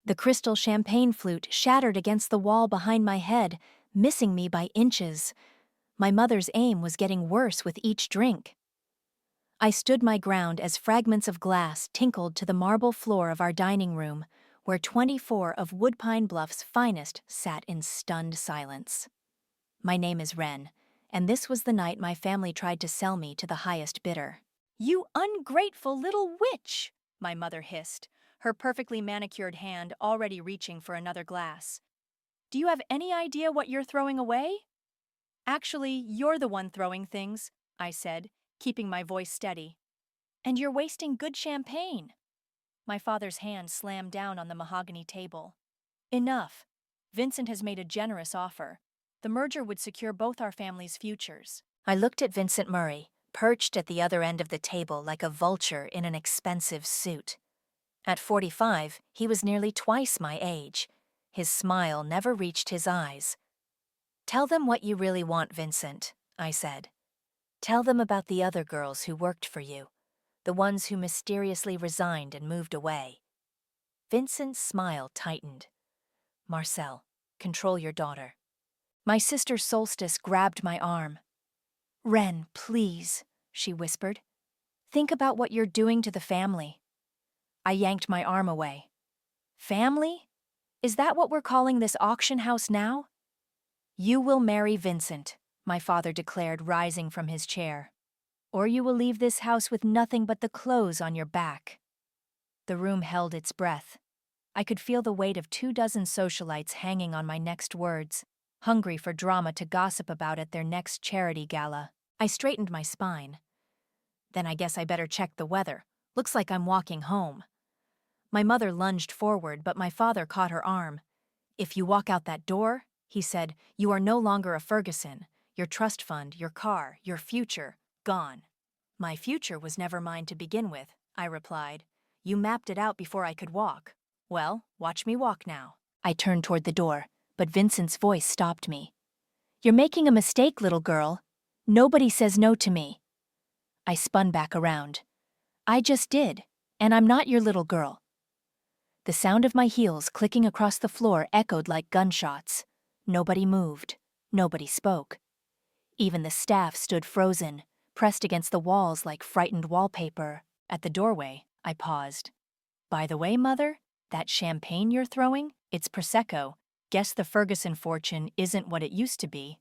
The crystal champagne flute shattered against the wall behind my head, missing me by inches. My mother's aim was getting worse with each drink. I stood my ground as fragments of glass tinkled to the marble floor of our dining room, where 24 of Woodpine Bluff's finest sat in stunned silence. My name is Wren, and this was the night my family tried to sell me to the highest bidder. "You ungrateful little witch!" my mother hissed, her perfectly manicured hand already reaching for another glass. "Do you have any idea what you're throwing away?" "Actually, you're the one throwing things," I said, keeping my voice steady. "And you're wasting good champagne." My father's hand slammed down on the mahogany table. "Enough. Vincent has made a generous offer. The merger would secure both our families' futures." I looked at Vincent Murray, perched at the other end of the table like a vulture in an expensive suit. At 45, he was nearly twice my age. His smile never reached his eyes. "Tell them what you really want, Vincent," I said. "Tell them about the other girls who worked for you, the ones who mysteriously resigned and moved away." Vincent's smile tightened. "Marcel, control your daughter." My sister Solstice grabbed my arm. "Wren, please," she whispered. "Think about what you're doing to the family." I yanked my arm away. "Family? Is that what we're calling this auction house now?" "You will marry Vincent," my father declared, rising from his chair. "Or you will leave this house with nothing but the clothes on your back." The room held its breath. I could feel the weight of 24 socialites hanging on my next words, hungry for drama to gossip about at their next charity gala. I straightened my spine. "Then I guess I better check the weather. Looks like I'm walking home." My mother lunged forward, but my father caught her arm. "If you walk out that door," he said, "you are no longer a Ferguson. Your trust fund, your car, your future, gone." "My future was never mine to begin with," I replied. "You mapped it out before I could walk. Well, watch me walk now." I turned toward the door, but Vincent's voice stopped me. "You're making a mistake, little girl. Nobody says no to me." I spun back around. "I just did, and I'm not your little girl." The sound of my heels clicking across the floor echoed like gunshots. Nobody moved. Nobody spoke. Even the staff stood frozen, pressed against the walls like frightened wallpaper. At the doorway, I paused. "By the way, Mother, that champagne you're throwing, it's Prosecco. Guess the Ferguson fortune isn't what it used to be."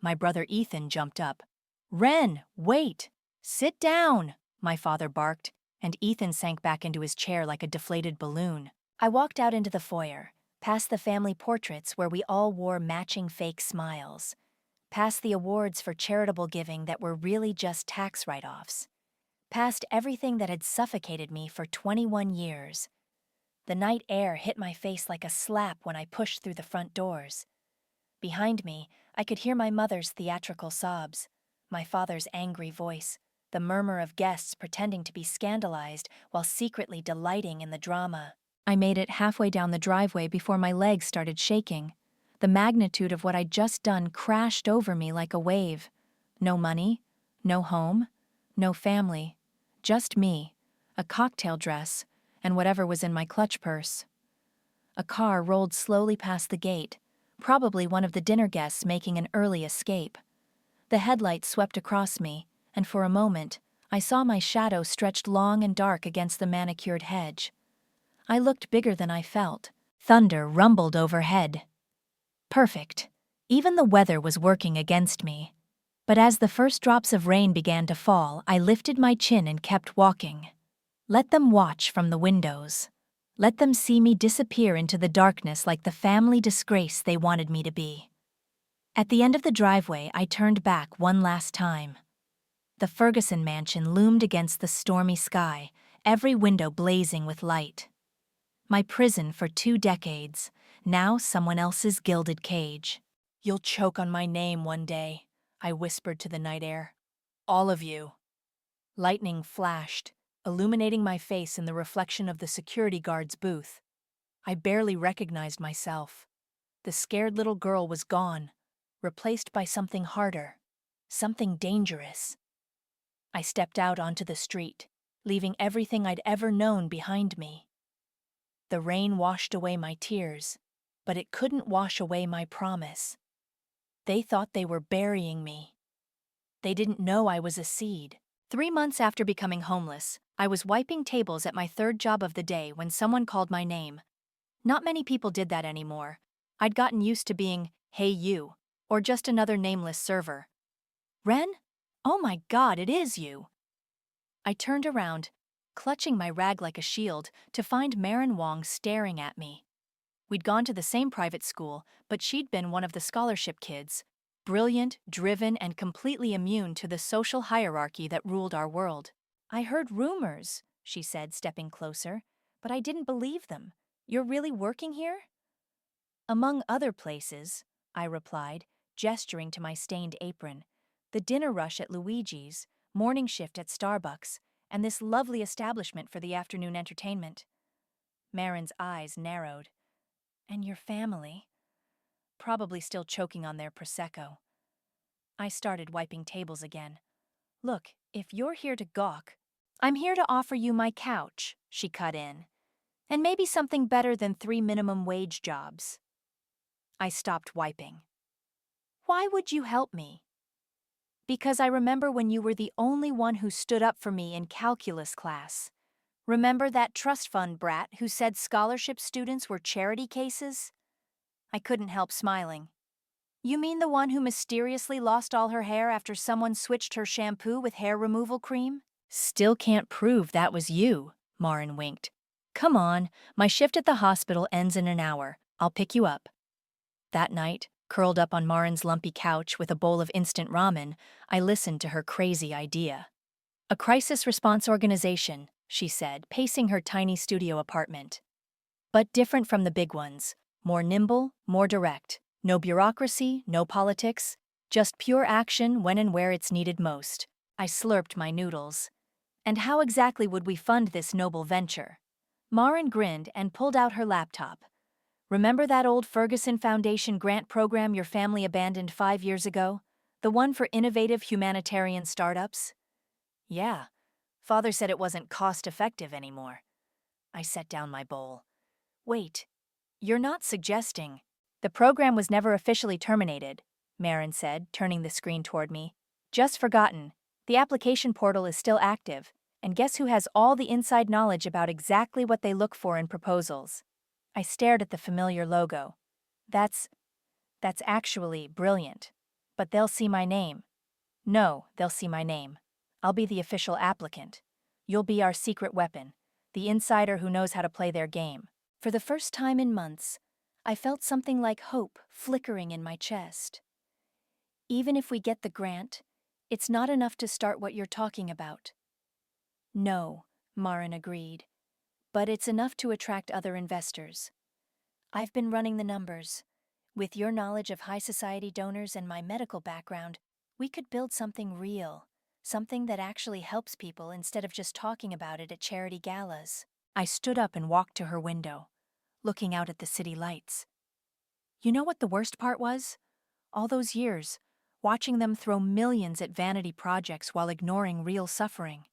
My brother Ethan jumped up. "Wren, wait! Sit down!" my father barked, and Ethan sank back into his chair like a deflated balloon. I walked out into the foyer, past the family portraits where we all wore matching fake smiles, past the awards for charitable giving that were really just tax write-offs, past everything that had suffocated me for 21 years. The night air hit my face like a slap when I pushed through the front doors. Behind me, I could hear my mother's theatrical sobs, my father's angry voice, the murmur of guests pretending to be scandalized while secretly delighting in the drama. I made it halfway down the driveway before my legs started shaking. The magnitude of what I'd just done crashed over me like a wave. No money, no home, no family, just me, a cocktail dress, and whatever was in my clutch purse. A car rolled slowly past the gate, probably one of the dinner guests making an early escape. The headlights swept across me, and for a moment, I saw my shadow stretched long and dark against the manicured hedge. I looked bigger than I felt. Thunder rumbled overhead. Perfect. Even the weather was working against me. But as the first drops of rain began to fall, I lifted my chin and kept walking. Let them watch from the windows. Let them see me disappear into the darkness like the family disgrace they wanted me to be. At the end of the driveway, I turned back one last time. The Ferguson mansion loomed against the stormy sky, every window blazing with light. My prison for 2 decades, now someone else's gilded cage. "You'll choke on my name one day," I whispered to the night air. "All of you." Lightning flashed, illuminating my face in the reflection of the security guard's booth. I barely recognized myself. The scared little girl was gone, replaced by something harder, something dangerous. I stepped out onto the street, leaving everything I'd ever known behind me. The rain washed away my tears, but it couldn't wash away my promise. They thought they were burying me. They didn't know I was a seed. 3 months after becoming homeless, I was wiping tables at my third job of the day when someone called my name. Not many people did that anymore. I'd gotten used to being, "Hey you," or just another nameless server. "Ren? Oh my God, it is you!" I turned around, clutching my rag like a shield, to find Marin Wong staring at me. We'd gone to the same private school, but she'd been one of the scholarship kids, brilliant, driven, and completely immune to the social hierarchy that ruled our world. "I heard rumors," she said, stepping closer, "but I didn't believe them. You're really working here?" "Among other places," I replied, gesturing to my stained apron. "The dinner rush at Luigi's, morning shift at Starbucks, and this lovely establishment for the afternoon entertainment." Marin's eyes narrowed. "And your family?" "Probably still choking on their Prosecco." I started wiping tables again. "Look, if you're here to gawk, I'm here to offer you my couch," she cut in. "And maybe something better than 3 minimum wage jobs." I stopped wiping. "Why would you help me?" "Because I remember when you were the only one who stood up for me in calculus class. Remember that trust fund brat who said scholarship students were charity cases?" I couldn't help smiling. "You mean the one who mysteriously lost all her hair after someone switched her shampoo with hair removal cream?" "Still can't prove that was you," Marin winked. "Come on, my shift at the hospital ends in an hour. I'll pick you up." That night, curled up on Marin's lumpy couch with a bowl of instant ramen, I listened to her crazy idea. "A crisis response organization," she said, pacing her tiny studio apartment. "But different from the big ones. More nimble, more direct. No bureaucracy, no politics. Just pure action when and where it's needed most." I slurped my noodles. "And how exactly would we fund this noble venture?" Marin grinned and pulled out her laptop. "Remember that old Ferguson Foundation grant program your family abandoned 5 years ago? The one for innovative humanitarian startups?" "Yeah. Father said it wasn't cost-effective anymore." I set down my bowl. "Wait, you're not suggesting—" "The program was never officially terminated," Marin said, turning the screen toward me. "Just forgotten. The application portal is still active, and guess who has all the inside knowledge about exactly what they look for in proposals?" I stared at the familiar logo. That's actually brilliant. But they'll see my name." "No, they'll see my name. I'll be the official applicant. You'll be our secret weapon, the insider who knows how to play their game." For the first time in months, I felt something like hope flickering in my chest. "Even if we get the grant, it's not enough to start what you're talking about." "No," Marin agreed. "But it's enough to attract other investors. I've been running the numbers. With your knowledge of high society donors and my medical background, we could build something real, something that actually helps people instead of just talking about it at charity galas." I stood up and walked to her window, looking out at the city lights. You know what the worst part was? All those years, watching them throw millions at vanity projects while ignoring real suffering.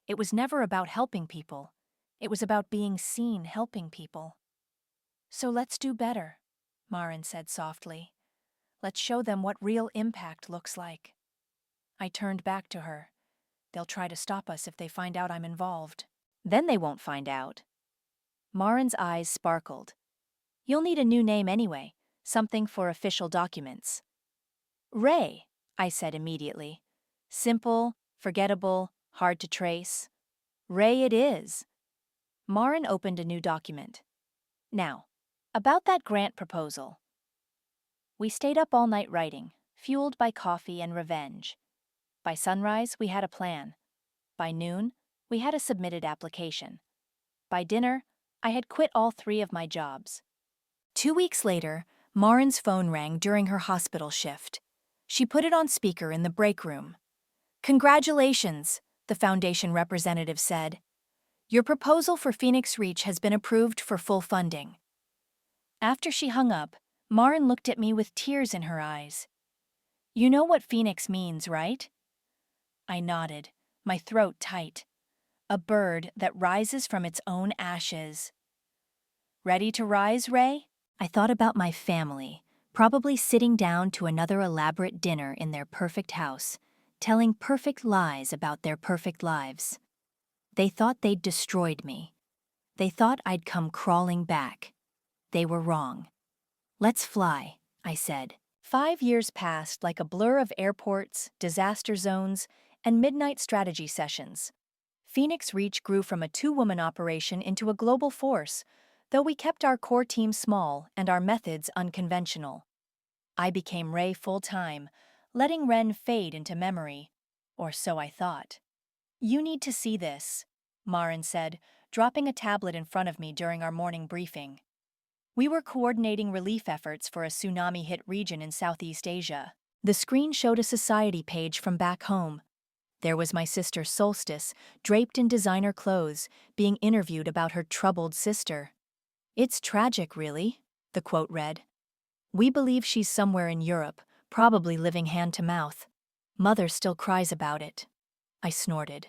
It was never about helping people. It was about being seen helping people. "So let's do better," Marin said softly. "Let's show them what real impact looks like." I turned back to her. "They'll try to stop us if they find out I'm involved." "Then they won't find out." Marin's eyes sparkled. "You'll need a new name anyway, something for official documents." "Ray," I said immediately. "Simple, forgettable, hard to trace. Ray it is." Marin opened a new document. "Now, about that grant proposal." We stayed up all night writing, fueled by coffee and revenge. By sunrise, we had a plan. By noon, we had a submitted application. By dinner, I had quit all 3 of my jobs. 2 weeks later, Marin's phone rang during her hospital shift. She put it on speaker in the break room. "Congratulations," the foundation representative said. "Your proposal for Phoenix Reach has been approved for full funding." After she hung up, Marin looked at me with tears in her eyes. "You know what Phoenix means, right?" I nodded, my throat tight. "A bird that rises from its own ashes." Ready to rise, Ray? I thought about my family, probably sitting down to another elaborate dinner in their perfect house, telling perfect lies about their perfect lives. They thought they'd destroyed me. They thought I'd come crawling back. They were wrong. Let's fly, I said. 5 years passed like a blur of airports, disaster zones, and midnight strategy sessions. Phoenix Reach grew from a two-woman operation into a global force, though we kept our core team small and our methods unconventional. I became Ray full-time, letting Ren fade into memory. Or so I thought. You need to see this, Marin said, dropping a tablet in front of me during our morning briefing. We were coordinating relief efforts for a tsunami-hit region in Southeast Asia. The screen showed a society page from back home. There was my sister Solstice, draped in designer clothes, being interviewed about her troubled sister. It's tragic, really, the quote read. We believe she's somewhere in Europe, probably living hand to mouth. Mother still cries about it. I snorted.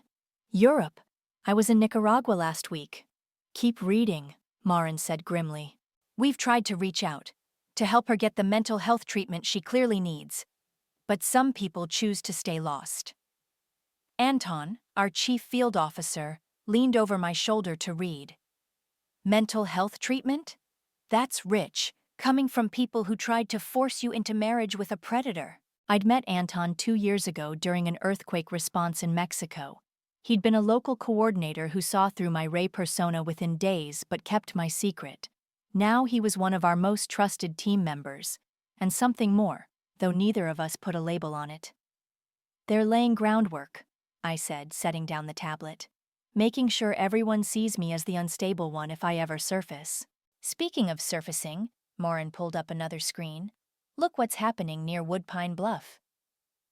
Europe? I was in Nicaragua last week. Keep reading, Marin said grimly. We've tried to reach out, to help her get the mental health treatment she clearly needs. But some people choose to stay lost. Anton, our chief field officer, leaned over my shoulder to read. Mental health treatment? That's rich, coming from people who tried to force you into marriage with a predator. I'd met Anton 2 years ago during an earthquake response in Mexico. He'd been a local coordinator who saw through my Ray persona within days but kept my secret. Now he was one of our most trusted team members, and something more, though neither of us put a label on it. They're laying groundwork, I said, setting down the tablet. Making sure everyone sees me as the unstable one if I ever surface. Speaking of surfacing, Marin pulled up another screen. Look what's happening near Woodpine Bluff.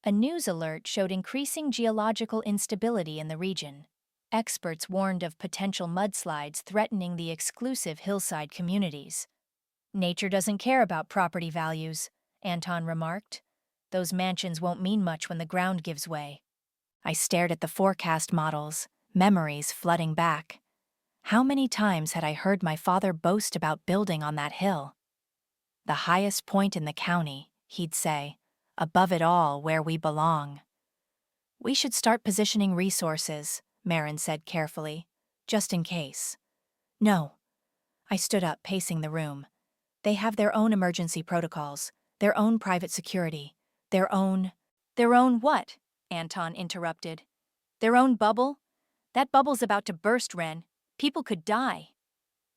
A news alert showed increasing geological instability in the region. Experts warned of potential mudslides threatening the exclusive hillside communities. Nature doesn't care about property values, Anton remarked. Those mansions won't mean much when the ground gives way. I stared at the forecast models, memories flooding back. How many times had I heard my father boast about building on that hill? The highest point in the county, he'd say, above it all where we belong. We should start positioning resources, Marin said carefully, just in case. No. I stood up, pacing the room. They have their own emergency protocols, their own private security, their own... Their own what? Anton interrupted. Their own bubble? That bubble's about to burst, Ren. People could die.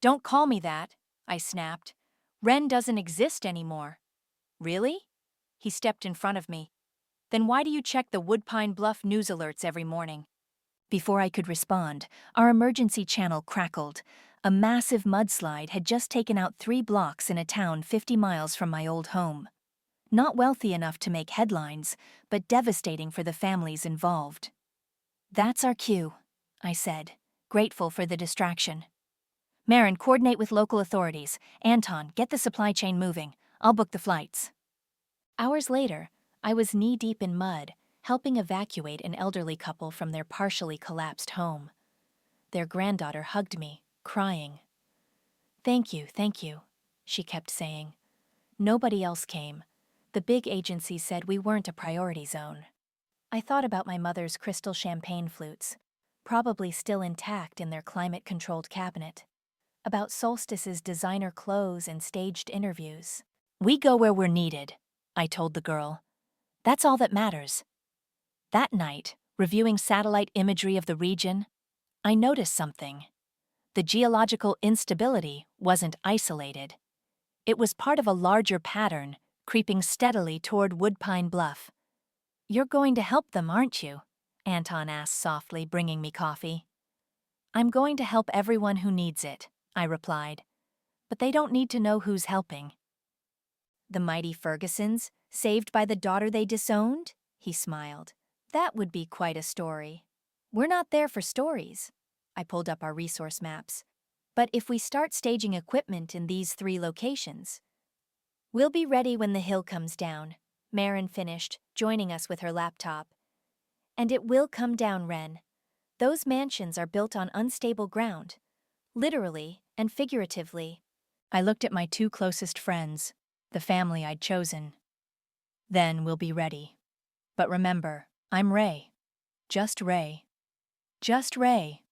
Don't call me that, I snapped. Ren doesn't exist anymore. Really? He stepped in front of me. Then why do you check the Woodpine Bluff news alerts every morning? Before I could respond, our emergency channel crackled. A massive mudslide had just taken out 3 blocks in a town 50 miles from my old home. Not wealthy enough to make headlines, but devastating for the families involved. That's our cue, I said, grateful for the distraction. Marin, coordinate with local authorities. Anton, get the supply chain moving. I'll book the flights. Hours later, I was knee-deep in mud, helping evacuate an elderly couple from their partially collapsed home. Their granddaughter hugged me, crying. Thank you, she kept saying. Nobody else came. The big agency said we weren't a priority zone. I thought about my mother's crystal champagne flutes, probably still intact in their climate-controlled cabinet. About Solstice's designer clothes and staged interviews. We go where we're needed, I told the girl. That's all that matters. That night, reviewing satellite imagery of the region, I noticed something. The geological instability wasn't isolated. It was part of a larger pattern, creeping steadily toward Woodpine Bluff. You're going to help them, aren't you? Anton asked softly, bringing me coffee. I'm going to help everyone who needs it, I replied. But they don't need to know who's helping. The mighty Fergusons, saved by the daughter they disowned? He smiled. That would be quite a story. We're not there for stories. I pulled up our resource maps. But if we start staging equipment in these 3 locations, we'll be ready when the hill comes down, Marin finished, joining us with her laptop. And it will come down, Ren. Those mansions are built on unstable ground, literally and figuratively. I looked at my two closest friends, the family I'd chosen. Then we'll be ready. But remember, I'm Ray. Just Ray. Just Ray,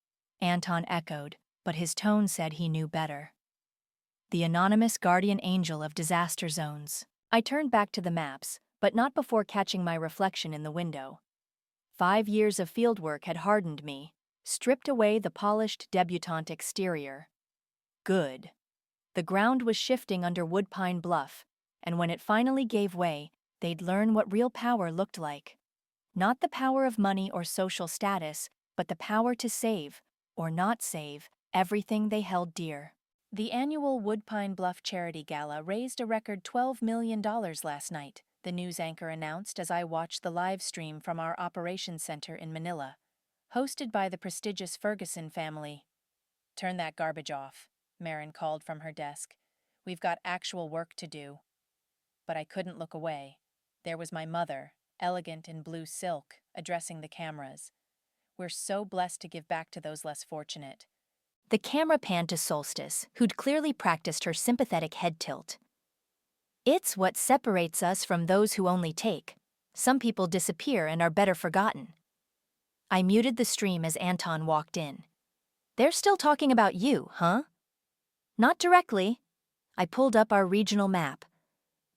Anton echoed, but his tone said he knew better. The anonymous guardian angel of disaster zones. I turned back to the maps, but not before catching my reflection in the window. 5 years of fieldwork had hardened me, stripped away the polished debutante exterior. Good. The ground was shifting under Woodpine Bluff, and when it finally gave way, they'd learn what real power looked like. Not the power of money or social status, but the power to save, or not save, everything they held dear. The annual Woodpine Bluff Charity Gala raised a record $12 million last night, the news anchor announced as I watched the live stream from our operations center in Manila, hosted by the prestigious Ferguson family. "Turn that garbage off," Marin called from her desk. "We've got actual work to do." But I couldn't look away. There was my mother, elegant in blue silk, addressing the cameras. "We're so blessed to give back to those less fortunate." The camera panned to Solstice, who'd clearly practiced her sympathetic head tilt. "It's what separates us from those who only take. Some people disappear and are better forgotten." I muted the stream as Anton walked in. "They're still talking about you, huh?" "Not directly." I pulled up our regional map.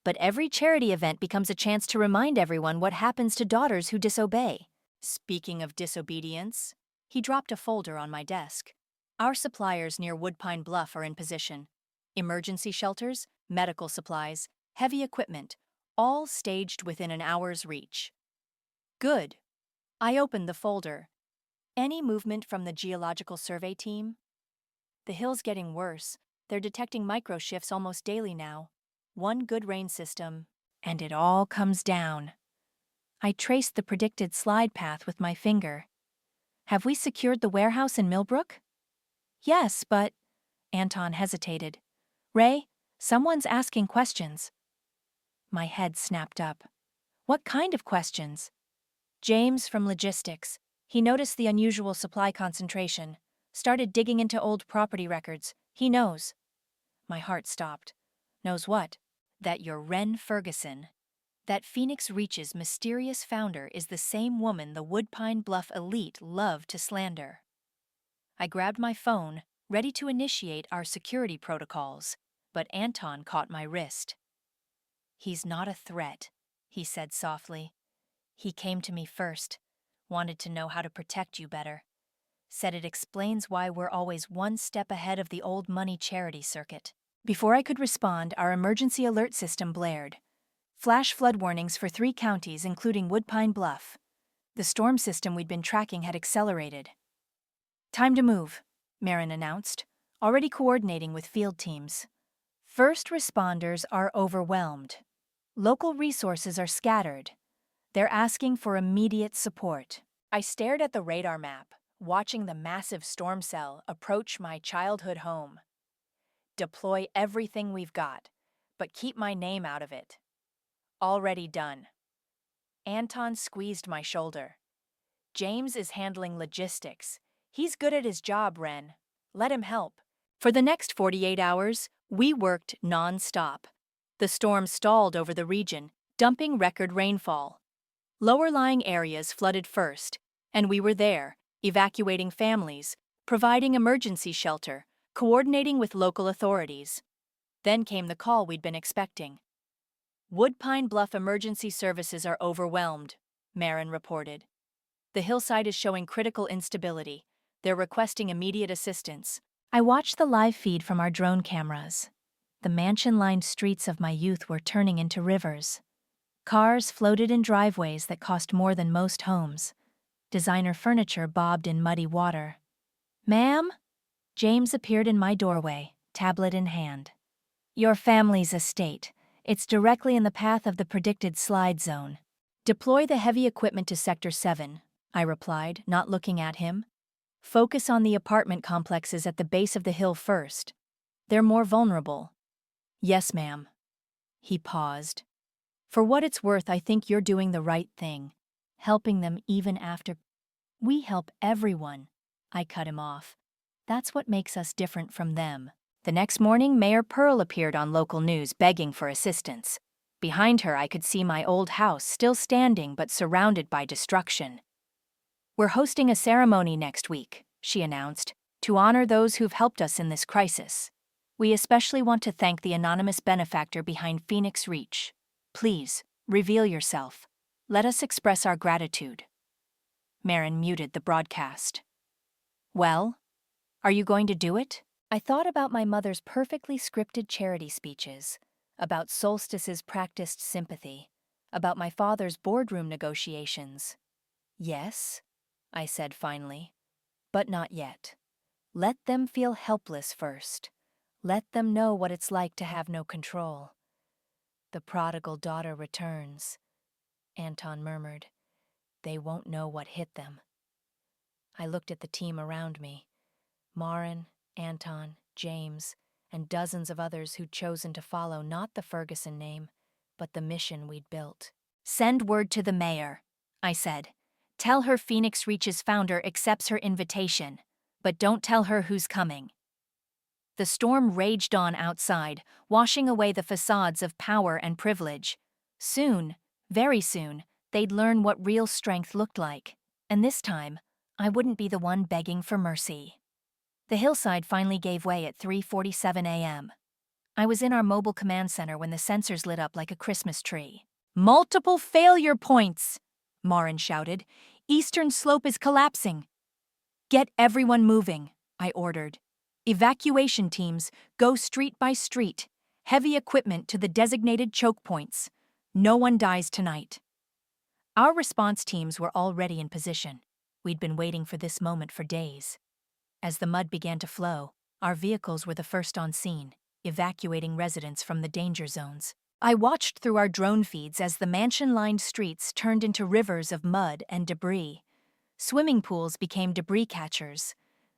"But every charity event becomes a chance to remind everyone what happens to daughters who disobey." Speaking of disobedience, he dropped a folder on my desk. "Our suppliers near Woodpine Bluff are in position. Emergency shelters, medical supplies, heavy equipment, all staged within an hour's reach." "Good." I opened the folder. "Any movement from the geological survey team?" "The hill's getting worse. They're detecting microshifts almost daily now. One good rain system, and it all comes down." I traced the predicted slide path with my finger. "Have we secured the warehouse in Millbrook?" "Yes, but—" Anton hesitated. "Ray, someone's asking questions." My head snapped up. "What kind of questions?" "James from logistics. He noticed the unusual supply concentration. Started digging into old property records. He knows." My heart stopped. "Knows what?" "That you're Wren Ferguson. That Phoenix Reach's mysterious founder is the same woman the Woodpine Bluff elite love to slander." I grabbed my phone, ready to initiate our security protocols, but Anton caught my wrist. "He's not a threat," he said softly. "He came to me first, wanted to know how to protect you better. Said it explains why we're always one step ahead of the old money charity circuit." Before I could respond, our emergency alert system blared. Flash flood warnings for 3 counties, including Woodpine Bluff. The storm system we'd been tracking had accelerated. "Time to move," Marin announced, already coordinating with field teams. "First responders are overwhelmed. Local resources are scattered. They're asking for immediate support." I stared at the radar map, watching the massive storm cell approach my childhood home. "Deploy everything we've got, but keep my name out of it." "Already done." Anton squeezed my shoulder. "James is handling logistics. He's good at his job, Wren. Let him help." For the next 48 hours, we worked non-stop. The storm stalled over the region, dumping record rainfall. Lower-lying areas flooded first, and we were there, evacuating families, providing emergency shelter, coordinating with local authorities. Then came the call we'd been expecting. "Woodpine Bluff emergency services are overwhelmed," Marin reported. "The hillside is showing critical instability. They're requesting immediate assistance." I watched the live feed from our drone cameras. The mansion-lined streets of my youth were turning into rivers. Cars floated in driveways that cost more than most homes. Designer furniture bobbed in muddy water. "Ma'am?" James appeared in my doorway, tablet in hand. "Your family's estate. It's directly in the path of the predicted slide zone." "Deploy the heavy equipment to Sector 7, I replied, not looking at him. "Focus on the apartment complexes at the base of the hill first. They're more vulnerable." "Yes, ma'am." He paused. "For what it's worth, I think you're doing the right thing, helping them even after—" "We help everyone," I cut him off. "That's what makes us different from them." The next morning, Mayor Pearl appeared on local news begging for assistance. Behind her, I could see my old house still standing but surrounded by destruction. "We're hosting a ceremony next week," she announced, "to honor those who've helped us in this crisis. We especially want to thank the anonymous benefactor behind Phoenix Reach. Please, reveal yourself. Let us express our gratitude." Marin muted the broadcast. "Well, are you going to do it?" I thought about my mother's perfectly scripted charity speeches, about Solstice's practiced sympathy, about my father's boardroom negotiations. "Yes," I said finally, "but not yet. Let them feel helpless first. Let them know what it's like to have no control." "The prodigal daughter returns," Anton murmured. "They won't know what hit them." I looked at the team around me. Marin, Anton, James, and dozens of others who'd chosen to follow not the Ferguson name, but the mission we'd built. "Send word to the mayor," I said. "Tell her Phoenix Reach's founder accepts her invitation, but don't tell her who's coming." The storm raged on outside, washing away the facades of power and privilege. Soon, very soon, they'd learn what real strength looked like, and this time, I wouldn't be the one begging for mercy. The hillside finally gave way at 3:47 a.m. I was in our mobile command center when the sensors lit up like a Christmas tree. "Multiple failure points!" Marin shouted. "Eastern slope is collapsing." "Get everyone moving," I ordered. "Evacuation teams, go street by street. Heavy equipment to the designated choke points. No one dies tonight." Our response teams were already in position. We'd been waiting for this moment for days. As the mud began to flow, our vehicles were the first on scene, evacuating residents from the danger zones. I watched through our drone feeds as the mansion-lined streets turned into rivers of mud and debris. Swimming pools became debris catchers.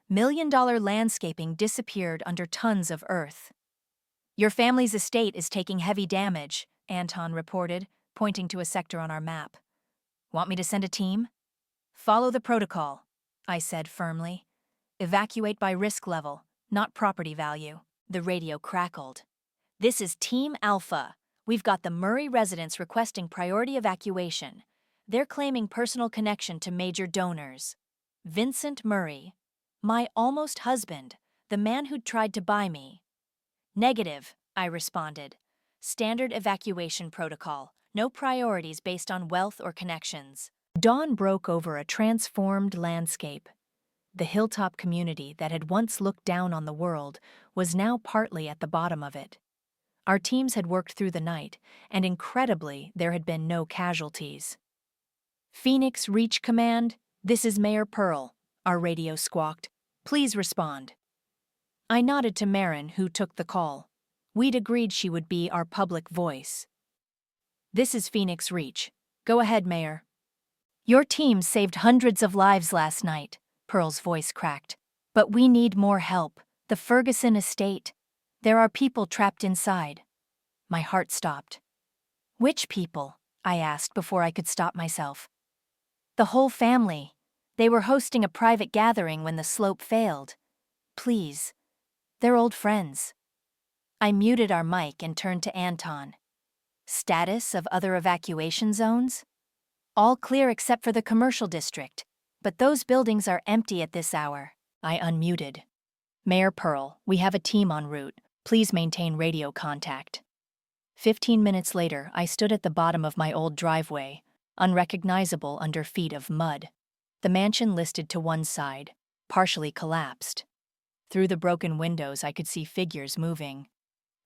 $1 million landscaping disappeared under tons of earth. "Your family's estate is taking heavy damage," Anton reported, pointing to a sector on our map. "Want me to send a team?" "Follow the protocol," I said firmly. "Evacuate by risk level, not property value." The radio crackled. "This is Team Alpha. We've got the Murray residents requesting priority evacuation. They're claiming personal connection to major donors. Vincent Murray, my almost husband, the man who'd tried to buy me." "Negative," I responded. "Standard evacuation protocol. No priorities based on wealth or connections." Dawn broke over a transformed landscape. The hilltop community that had once looked down on the world was now partly at the bottom of it. Our teams had worked through the night, and incredibly, there had been no casualties. "Phoenix Reach Command, this is Mayor Pearl," our radio squawked. "Please respond." I nodded to Marin, who took the call. We'd agreed she would be our public voice. "This is Phoenix Reach. Go ahead, Mayor." "Your team saved hundreds of lives last night," Pearl's voice cracked. "But we need more help. The Ferguson estate. There are people trapped inside." My heart stopped. "Which people?" I asked before I could stop myself. "The whole family. They were hosting a private gathering when the slope failed. Please. They're old friends." I muted our mic and turned to Anton. "Status of other evacuation zones?" "All clear except for the commercial district, but those buildings are empty at this hour." I unmuted. "Mayor Pearl, we have a team en route. Please maintain radio contact." 15 minutes later, I stood at the bottom of my old driveway, unrecognizable under feet of mud. The mansion listed to one side, partially collapsed. Through the broken windows, I could see figures moving.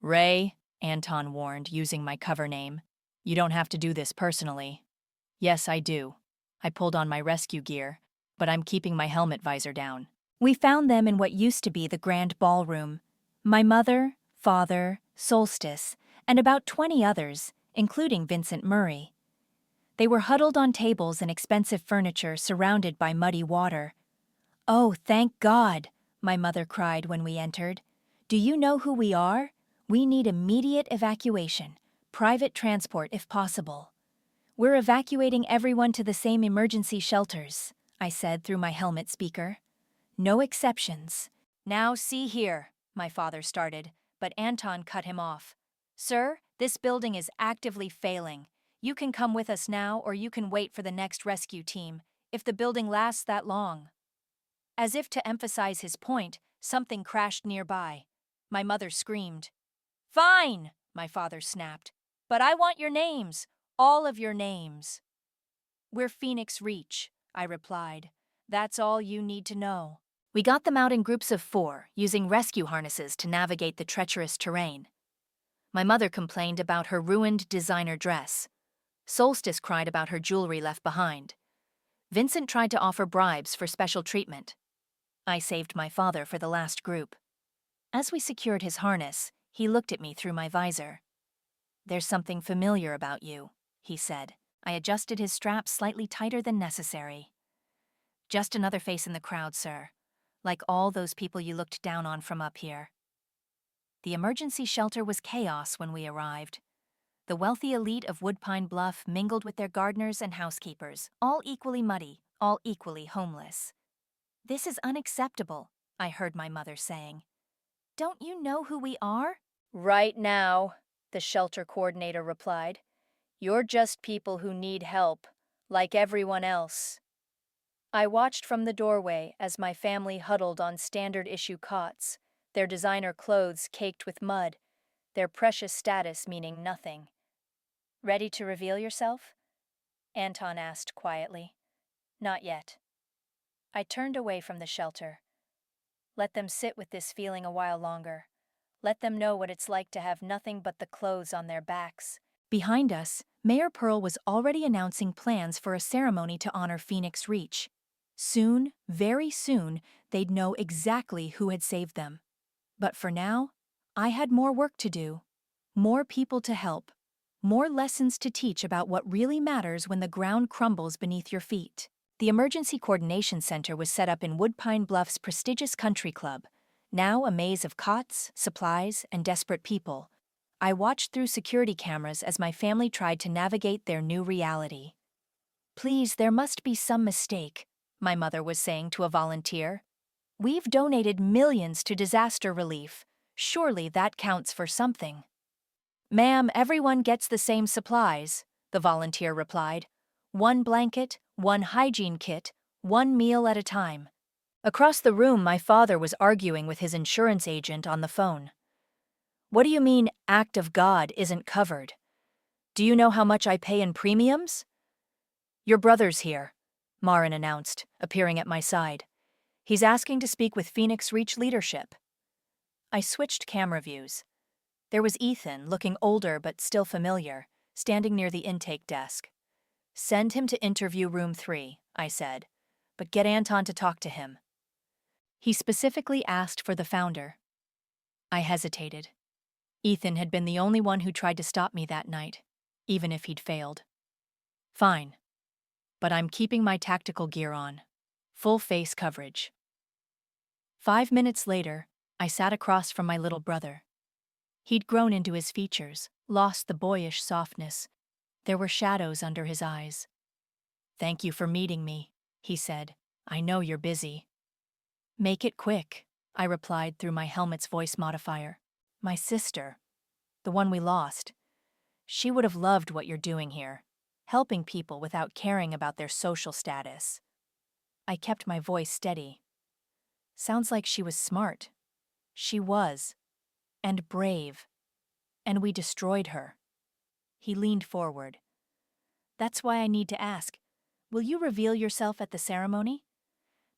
"Ray," Anton warned, using my cover name. "You don't have to do this personally." "Yes, I do." I pulled on my rescue gear, but I'm keeping my helmet visor down. We found them in what used to be the grand ballroom. My mother, father, Solstice, and about 20 others, including Vincent Murray. They were huddled on tables and expensive furniture surrounded by muddy water. "Oh, thank God," my mother cried when we entered. "Do you know who we are? We need immediate evacuation, private transport if possible." "We're evacuating everyone to the same emergency shelters," I said through my helmet speaker. "No exceptions." "Now see here," my father started, but Anton cut him off. Sir, this building is actively failing. You can come with us now, or you can wait for the next rescue team, if the building lasts that long. As if to emphasize his point, something crashed nearby. My mother screamed. Fine, my father snapped. But I want your names, all of your names. We're Phoenix Reach, I replied. That's all you need to know. We got them out in groups of 4, using rescue harnesses to navigate the treacherous terrain. My mother complained about her ruined designer dress. Solstice cried about her jewelry left behind. Vincent tried to offer bribes for special treatment. I saved my father for the last group. As we secured his harness, he looked at me through my visor. There's something familiar about you, he said. I adjusted his strap slightly tighter than necessary. Just another face in the crowd, sir. Like all those people you looked down on from up here. The emergency shelter was chaos when we arrived. The wealthy elite of Woodpine Bluff mingled with their gardeners and housekeepers, all equally muddy, all equally homeless. This is unacceptable, I heard my mother saying. Don't you know who we are? Right now, the shelter coordinator replied. You're just people who need help, like everyone else. I watched from the doorway as my family huddled on standard-issue cots, their designer clothes caked with mud, their precious status meaning nothing. Ready to reveal yourself? Anton asked quietly. Not yet. I turned away from the shelter. Let them sit with this feeling a while longer. Let them know what it's like to have nothing but the clothes on their backs. Behind us, Mayor Pearl was already announcing plans for a ceremony to honor Phoenix Reach. Soon, very soon, they'd know exactly who had saved them. But for now, I had more work to do, more people to help, more lessons to teach about what really matters when the ground crumbles beneath your feet. The Emergency Coordination Center was set up in Woodpine Bluff's prestigious country club, now a maze of cots, supplies, and desperate people. I watched through security cameras as my family tried to navigate their new reality. Please, there must be some mistake, my mother was saying to a volunteer. We've donated millions to disaster relief. Surely that counts for something. Ma'am, everyone gets the same supplies, the volunteer replied. 1 blanket, 1 hygiene kit, 1 meal at a time. Across the room, my father was arguing with his insurance agent on the phone. What do you mean, act of God isn't covered? Do you know how much I pay in premiums? Your brother's here, Marin announced, appearing at my side. He's asking to speak with Phoenix Reach leadership. I switched camera views. There was Ethan, looking older but still familiar, standing near the intake desk. Send him to interview room 3, I said, but get Anton to talk to him. He specifically asked for the founder. I hesitated. Ethan had been the only one who tried to stop me that night, even if he'd failed. Fine. But I'm keeping my tactical gear on. Full face coverage. 5 minutes later, I sat across from my little brother. He'd grown into his features, lost the boyish softness. There were shadows under his eyes. Thank you for meeting me, he said. I know you're busy. Make it quick, I replied through my helmet's voice modifier. My sister, the one we lost, she would have loved what you're doing here, helping people without caring about their social status. I kept my voice steady. Sounds like she was smart. She was. And brave. And we destroyed her. He leaned forward. That's why I need to ask, will you reveal yourself at the ceremony?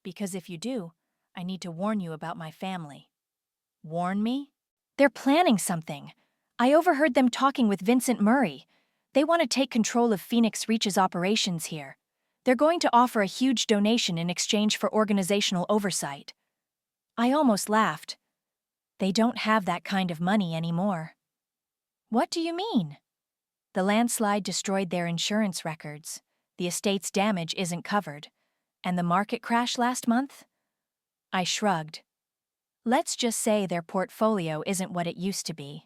Because if you do, I need to warn you about my family. Warn me? They're planning something. I overheard them talking with Vincent Murray. They want to take control of Phoenix Reach's operations here. They're going to offer a huge donation in exchange for organizational oversight. I almost laughed. They don't have that kind of money anymore. What do you mean? The landslide destroyed their insurance records. The estate's damage isn't covered. And the market crash last month? I shrugged. Let's just say their portfolio isn't what it used to be.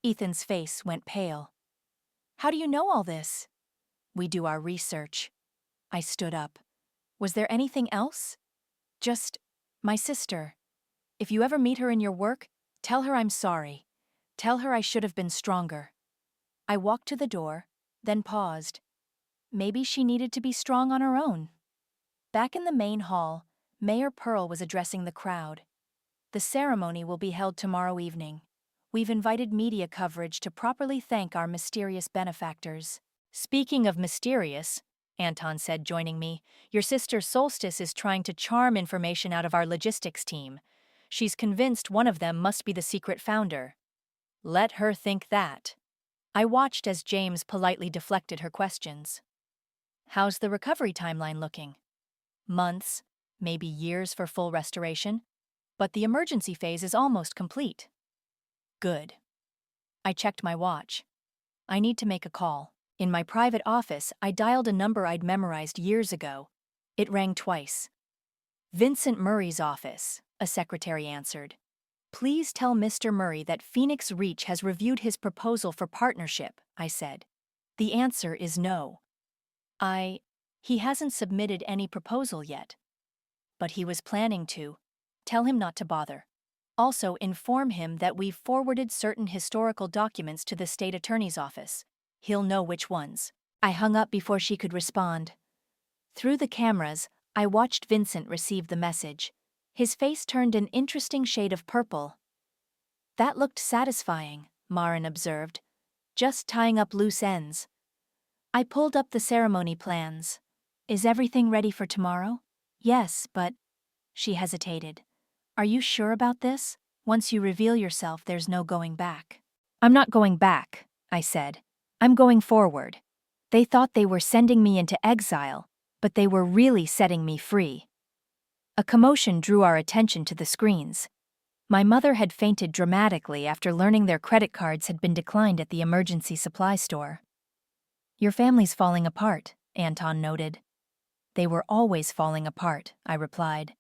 Ethan's face went pale. How do you know all this? We do our research. I stood up. Was there anything else? Just my sister. If you ever meet her in your work, tell her I'm sorry. Tell her I should have been stronger." I walked to the door, then paused. Maybe she needed to be strong on her own. Back in the main hall, Mayor Pearl was addressing the crowd. "The ceremony will be held tomorrow evening. We've invited media coverage to properly thank our mysterious benefactors." "Speaking of mysterious," Anton said, joining me, "your sister Solstice is trying to charm information out of our logistics team. She's convinced one of them must be the secret founder." "Let her think that." I watched as James politely deflected her questions. "How's the recovery timeline looking?" "Months, maybe years for full restoration, but the emergency phase is almost complete." "Good." I checked my watch. I need to make a call. In my private office, I dialed a number I'd memorized years ago. It rang twice. "Vincent Murray's office," a secretary answered. "Please tell Mr. Murray that Phoenix Reach has reviewed his proposal for partnership," I said. "The answer is no." He hasn't submitted any proposal yet." "But he was planning to. Tell him not to bother. Also inform him that we've forwarded certain historical documents to the state attorney's office. He'll know which ones." I hung up before she could respond. Through the cameras, I watched Vincent receive the message. His face turned an interesting shade of purple. "That looked satisfying," Marin observed. "Just tying up loose ends." I pulled up the ceremony plans. "Is everything ready for tomorrow?" "Yes, but—" She hesitated. "Are you sure about this? Once you reveal yourself, there's no going back." "I'm not going back," I said. "I'm going forward. They thought they were sending me into exile, but they were really setting me free." A commotion drew our attention to the screens. My mother had fainted dramatically after learning their credit cards had been declined at the emergency supply store. "Your family's falling apart," Anton noted. "They were always falling apart," I replied.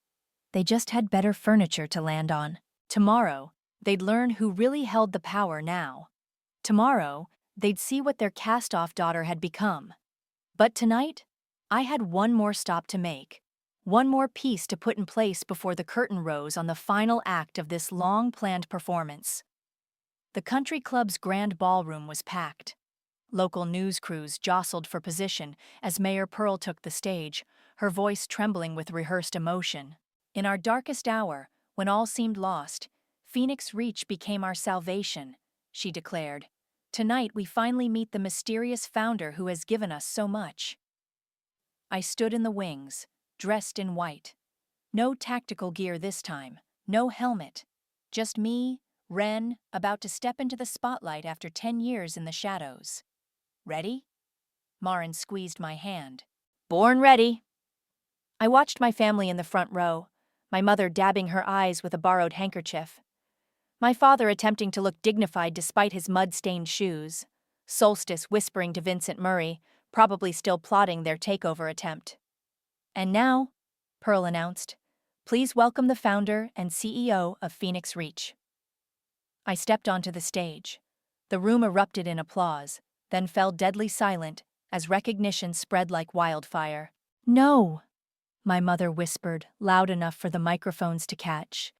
"They just had better furniture to land on." Tomorrow, they'd learn who really held the power now. Tomorrow, they'd see what their cast-off daughter had become. But tonight, I had one more stop to make. One more piece to put in place before the curtain rose on the final act of this long-planned performance. The country club's grand ballroom was packed. Local news crews jostled for position as Mayor Pearl took the stage, her voice trembling with rehearsed emotion. "In our darkest hour, when all seemed lost, Phoenix Reach became our salvation," she declared. "Tonight we finally meet the mysterious founder who has given us so much." I stood in the wings, dressed in white. No tactical gear this time, no helmet. Just me, Ren, about to step into the spotlight after 10 years in the shadows. "Ready?" Marin squeezed my hand. "Born ready." I watched my family in the front row, my mother dabbing her eyes with a borrowed handkerchief. My father attempting to look dignified despite his mud-stained shoes. Solstice whispering to Vincent Murray, probably still plotting their takeover attempt. "And now," Pearl announced, "please welcome the founder and CEO of Phoenix Reach." I stepped onto the stage. The room erupted in applause, then fell deadly silent as recognition spread like wildfire. "No," my mother whispered, loud enough for the microphones to catch.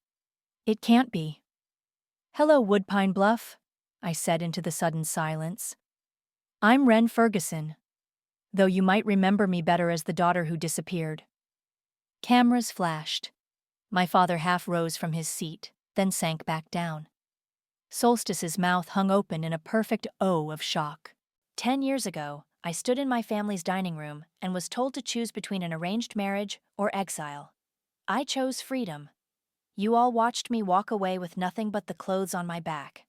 "It can't be." "Hello, Woodpine Bluff," I said into the sudden silence. "I'm Ren Ferguson, though you might remember me better as the daughter who disappeared." Cameras flashed. My father half rose from his seat, then sank back down. Solstice's mouth hung open in a perfect O of shock. 10 years ago, I stood in my family's dining room and was told to choose between an arranged marriage or exile. I chose freedom. You all watched me walk away with nothing but the clothes on my back.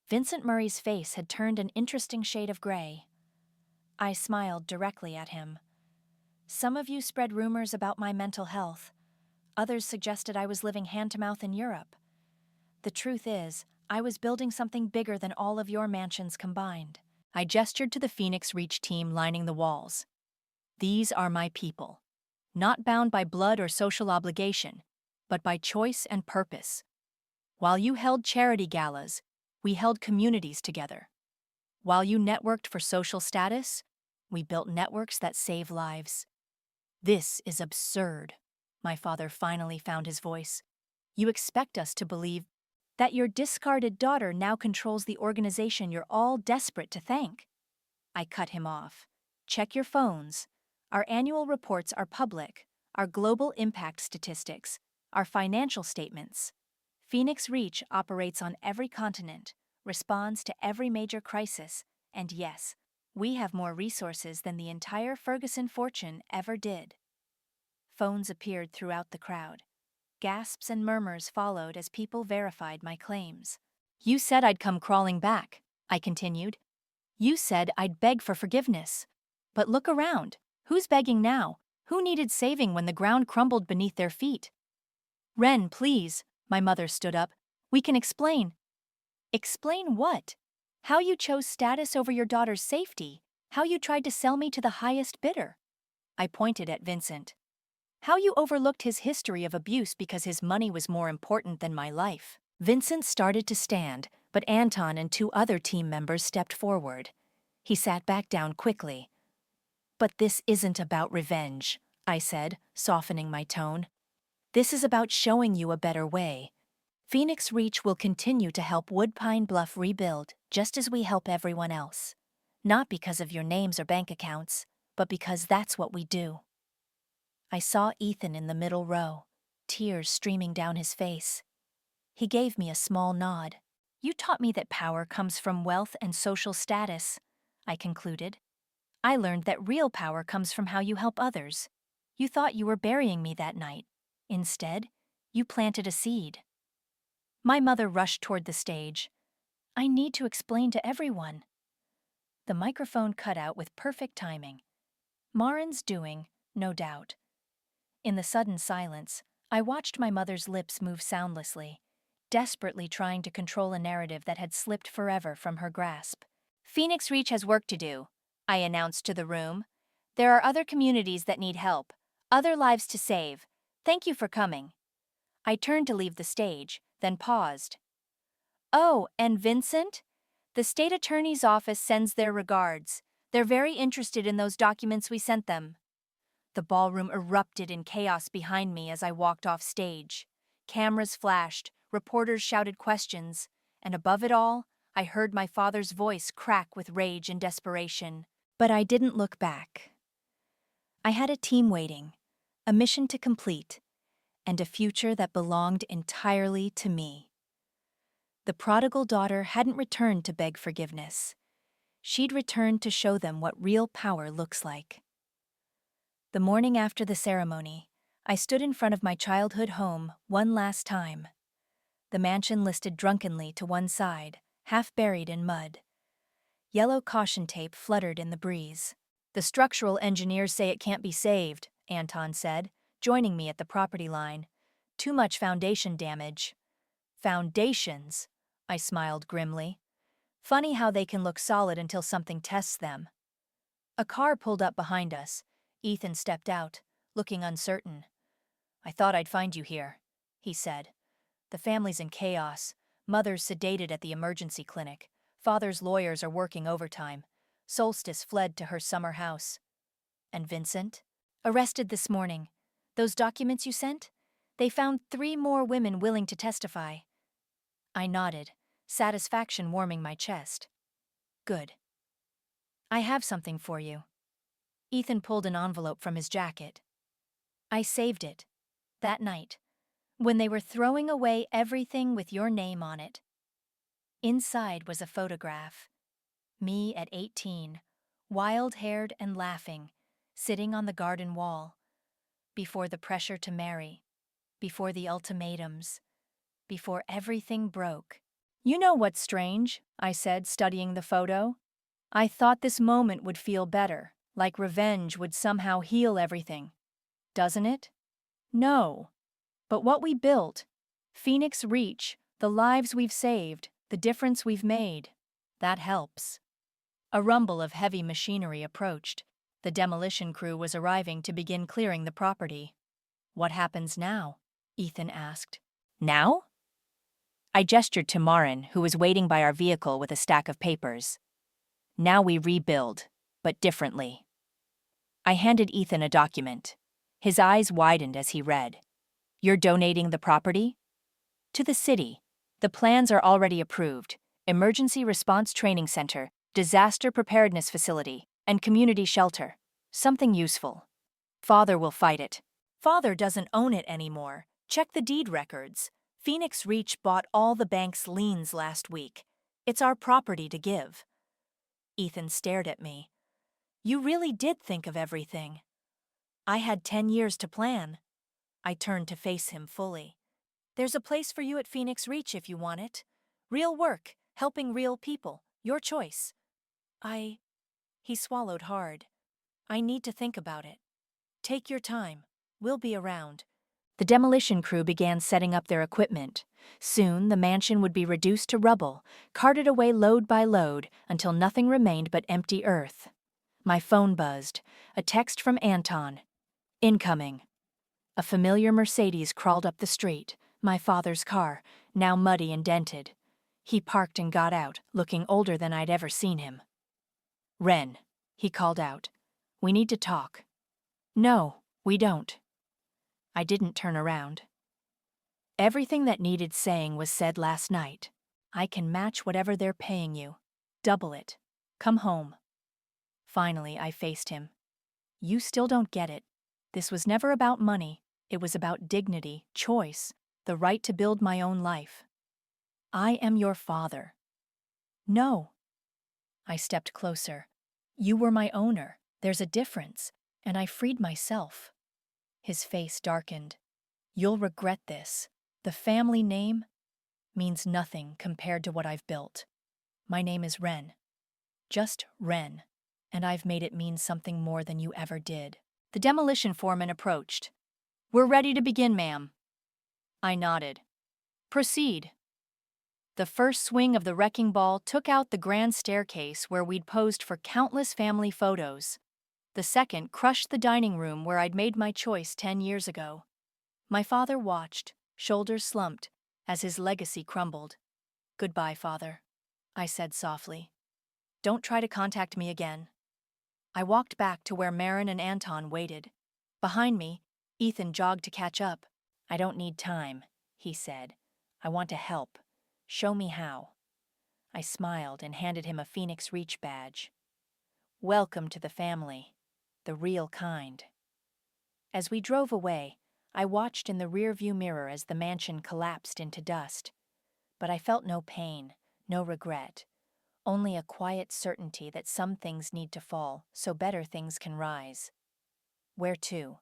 Vincent Murray's face had turned an interesting shade of gray. I smiled directly at him. "Some of you spread rumors about my mental health. Others suggested I was living hand-to-mouth in Europe. The truth is, I was building something bigger than all of your mansions combined." I gestured to the Phoenix Reach team lining the walls. "These are my people. Not bound by blood or social obligation, but by choice and purpose. While you held charity galas, we held communities together. While you networked for social status, we built networks that save lives." "This is absurd," my father finally found his voice. You expect us to believe that your discarded daughter now controls the organization you're all desperate to thank. I cut him off. Check your phones. Our annual reports are public, our global impact statistics, our financial statements. Phoenix Reach operates on every continent, responds to every major crisis, and yes, we have more resources than the entire Ferguson fortune ever did. Phones appeared throughout the crowd. Gasps and murmurs followed as people verified my claims. You said I'd come crawling back, I continued. You said I'd beg for forgiveness. But look around. Who's begging now? Who needed saving when the ground crumbled beneath their feet? Ren, please, my mother stood up. We can explain. Explain what? How you chose status over your daughter's safety. How you tried to sell me to the highest bidder. I pointed at Vincent. How you overlooked his history of abuse because his money was more important than my life. Vincent started to stand, but Anton and 2 other team members stepped forward. He sat back down quickly. But this isn't about revenge, I said, softening my tone. This is about showing you a better way. Phoenix Reach will continue to help Woodpine Bluff rebuild, just as we help everyone else. Not because of your names or bank accounts, but because that's what we do. I saw Ethan in the middle row, tears streaming down his face. He gave me a small nod. You taught me that power comes from wealth and social status, I concluded. I learned that real power comes from how you help others. You thought you were burying me that night. Instead, you planted a seed. My mother rushed toward the stage. I need to explain to everyone. The microphone cut out with perfect timing. Marin's doing, no doubt. In the sudden silence, I watched my mother's lips move soundlessly, desperately trying to control a narrative that had slipped forever from her grasp. Phoenix Reach has work to do, I announced to the room. There are other communities that need help, other lives to save. Thank you for coming. I turned to leave the stage, then paused. Oh, and Vincent? The state attorney's office sends their regards. They're very interested in those documents we sent them. The ballroom erupted in chaos behind me as I walked off stage. Cameras flashed, reporters shouted questions, and above it all, I heard my father's voice crack with rage and desperation. But I didn't look back. I had a team waiting, a mission to complete, and a future that belonged entirely to me. The prodigal daughter hadn't returned to beg forgiveness. She'd returned to show them what real power looks like. The morning after the ceremony, I stood in front of my childhood home one last time. The mansion listed drunkenly to one side, half buried in mud. Yellow caution tape fluttered in the breeze. The structural engineers say it can't be saved, Anton said, joining me at the property line. Too much foundation damage. Foundations, I smiled grimly. Funny how they can look solid until something tests them. A car pulled up behind us. Ethan stepped out, looking uncertain. I thought I'd find you here, he said. The family's in chaos. Mother's sedated at the emergency clinic. Father's lawyers are working overtime. Solstice fled to her summer house. And Vincent? Arrested this morning. Those documents you sent? They found 3 more women willing to testify. I nodded, satisfaction warming my chest. Good. I have something for you. Ethan pulled an envelope from his jacket. I saved it. That night, when they were throwing away everything with your name on it. Inside was a photograph. Me at 18, wild-haired and laughing, sitting on the garden wall. Before the pressure to marry. Before the ultimatums. Before everything broke. You know what's strange, I said, studying the photo. I thought this moment would feel better, like revenge would somehow heal everything. Doesn't it? No. But what we built, Phoenix Reach, the lives we've saved, the difference we've made, that helps. A rumble of heavy machinery approached. The demolition crew was arriving to begin clearing the property. What happens now? Ethan asked. Now? I gestured to Marin, who was waiting by our vehicle with a stack of papers. Now we rebuild, but differently. I handed Ethan a document. His eyes widened as he read. You're donating the property? To the city. The plans are already approved. Emergency Response Training Center, Disaster Preparedness Facility, and Community Shelter. Something useful. Father will fight it. Father doesn't own it anymore. Check the deed records. Phoenix Reach bought all the bank's liens last week. It's our property to give. Ethan stared at me. You really did think of everything. I had 10 years to plan. I turned to face him fully. There's a place for you at Phoenix Reach if you want it. Real work, helping real people, your choice. He swallowed hard. I need to think about it. Take your time. We'll be around. The demolition crew began setting up their equipment. Soon, the mansion would be reduced to rubble, carted away load by load, until nothing remained but empty earth. My phone buzzed. A text from Anton. Incoming. A familiar Mercedes crawled up the street, my father's car, now muddy and dented. He parked and got out, looking older than I'd ever seen him. Ren, he called out. We need to talk. No, we don't. I didn't turn around. Everything that needed saying was said last night. I can match whatever they're paying you. Double it. Come home. Finally, I faced him. You still don't get it. This was never about money. It was about dignity, choice, the right to build my own life. I am your father. No. I stepped closer. You were my owner. There's a difference, and I freed myself. His face darkened. You'll regret this. The family name means nothing compared to what I've built. My name is Ren. Just Ren. And I've made it mean something more than you ever did. The demolition foreman approached. We're ready to begin, ma'am. I nodded. Proceed. The first swing of the wrecking ball took out the grand staircase where we'd posed for countless family photos. The second crushed the dining room where I'd made my choice 10 years ago. My father watched, shoulders slumped, as his legacy crumbled. Goodbye, Father, I said softly. Don't try to contact me again. I walked back to where Marin and Anton waited. Behind me, Ethan jogged to catch up. I don't need time, he said. I want to help. Show me how. I smiled and handed him a Phoenix Reach badge. Welcome to the family, the real kind. As we drove away, I watched in the rearview mirror as the mansion collapsed into dust. But I felt no pain, no regret, only a quiet certainty that some things need to fall so better things can rise. Where to?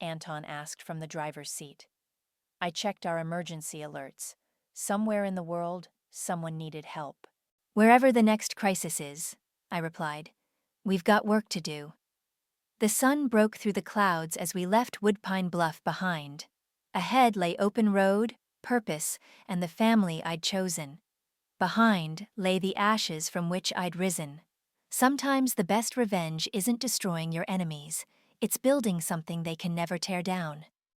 Anton asked from the driver's seat. I checked our emergency alerts. Somewhere in the world, someone needed help. Wherever the next crisis is, I replied. We've got work to do. The sun broke through the clouds as we left Woodpine Bluff behind. Ahead lay open road, purpose, and the family I'd chosen. Behind lay the ashes from which I'd risen. Sometimes the best revenge isn't destroying your enemies, it's building something they can never tear down.